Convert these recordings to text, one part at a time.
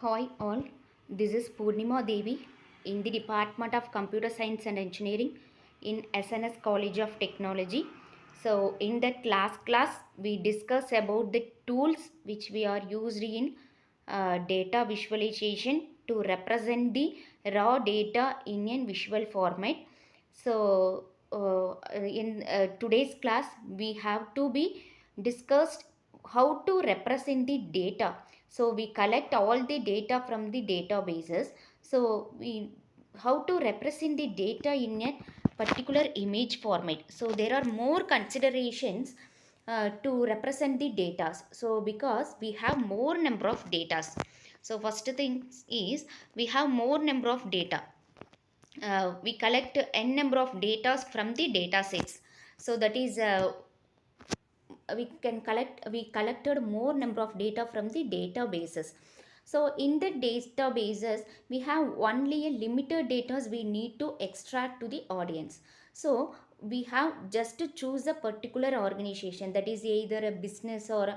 Hi all, this is Purnima Devi in the Department of Computer Science and Engineering in SNS College of Technology. So in that last class we discuss about the tools which we are used in data visualization to represent the raw data in a visual format. So in today's class we have to be discussed how to represent the data. So we collect all the data from the databases. So we how to represent the data in a particular image format. So there are more considerations to represent the data. So because we have more number of data. So first thing is we have more number of data. We collect n number of data from the data sets. So that is we collected more number of data from the databases. So in the databases we have only a limited data we need to extract to the audience. So we have just to choose a particular organization, that is either a business or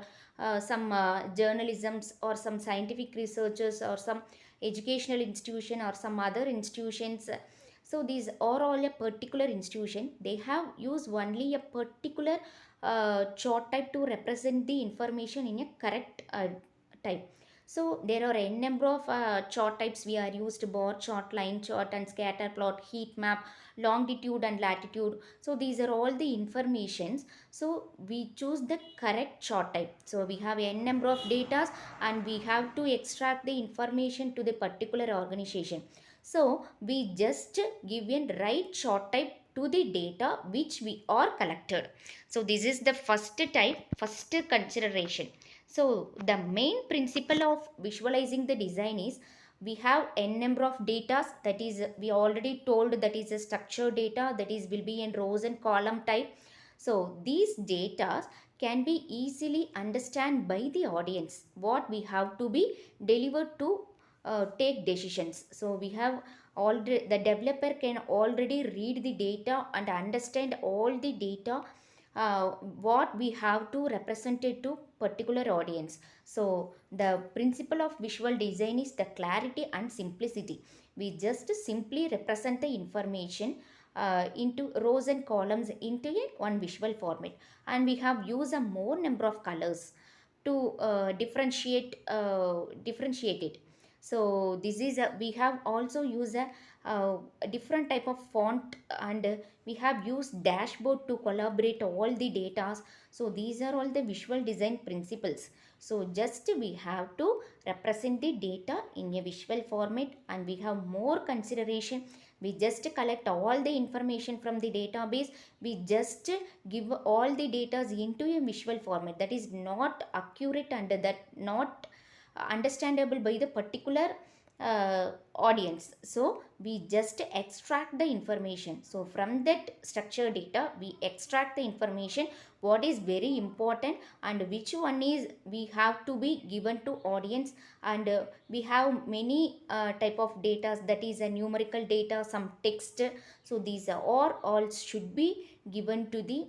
some journalisms or some scientific researchers or some educational institution or some other institutions. So these are all a particular institution, they have used only a particular chart type to represent the information in a correct type. So there are n number of chart types we are used: bar chart, line chart, and scatter plot, heat map, longitude and latitude. So these are all the informations. So we choose the correct chart type. So we have n number of data and we have to extract the information to the particular organization. So we just give a right chart type to the data which we are collected. So this is the first type, first consideration. So the main principle of visualizing the design is we have n number of data, that is we already told, that is a structured data, that is will be in rows and column type. So these data can be easily understand by the audience what we have to be delivered to take decisions. So we have already, the developer can already read the data and understand all the data what we have to represent it to particular audience. So the principle of visual design is the clarity and simplicity. We just simply represent the information into rows and columns into a one visual format, and we have used a more number of colors to differentiate it. So this is we have also used a different type of font, and we have used dashboard to collaborate all the data. So these are all the visual design principles. So just we have to represent the data in a visual format, and we have more consideration. We just collect all the information from the database, we just give all the data into a visual format that is not accurate and that not understandable by the particular audience. So we just extract the information. So from that structured data we extract the information what is very important and which one is we have to be given to audience. And we have many type of data, that is a numerical data, some text. So these are all should be given to the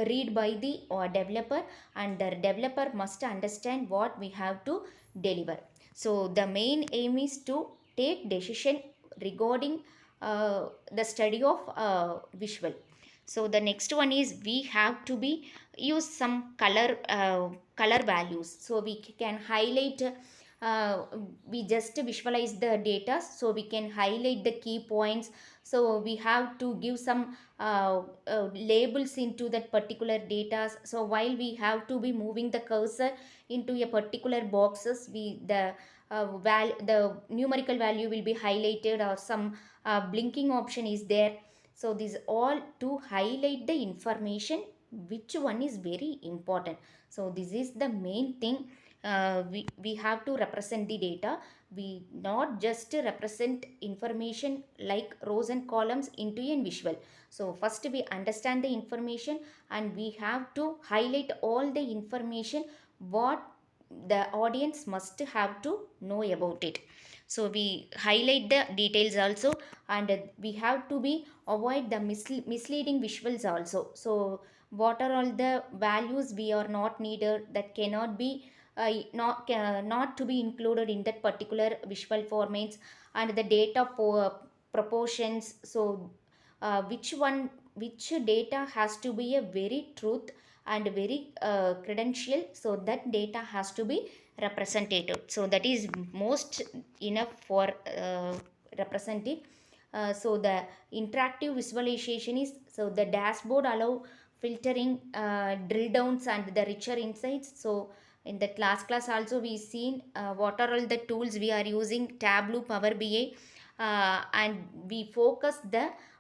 read by the developer, and the developer must understand what we have to deliver. So the main aim is to take decision regarding the study of visual. So the next one is we have to be use some color values. So we can highlight we just visualize the data, so we can highlight the key points. So we have to give some labels into that particular data. So while we have to be moving the cursor into a particular boxes, we the numerical value will be highlighted, or some blinking option is there. So this all to highlight the information which one is very important. So this is the main thing. We have to represent the data. We not just represent information like rows and columns into a visual. So first we understand the information, and we have to highlight all the information what the audience must have to know about it. So we highlight the details also, and we have to be avoid the misleading visuals also. So what are all the values we are not needed, that cannot be not to be included in that particular visual formats, and the data proportions. So which data has to be a very truth and very credential, so that data has to be representative. So that is most enough for representative. So the interactive visualization is, so the dashboard allow filtering, drill downs and the richer insights. So in the class also we seen what are all the tools we are using: Tableau, Power BI, and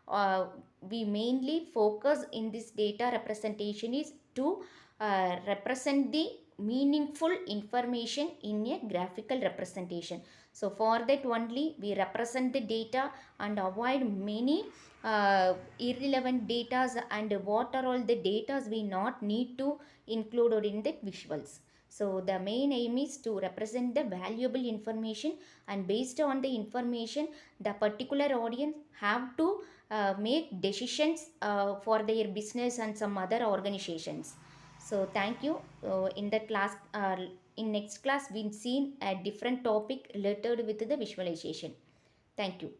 uh, we mainly focus in this data representation is to represent the meaningful information in a graphical representation. So for that only we represent the data and avoid many irrelevant data, and what are all the data we not need to include in the visuals. So the main aim is to represent the valuable information, and based on the information the particular audience have to make decisions for their business and some other organizations. So thank you. In the class, in next class we've seen a different topic related with the visualization. Thank you.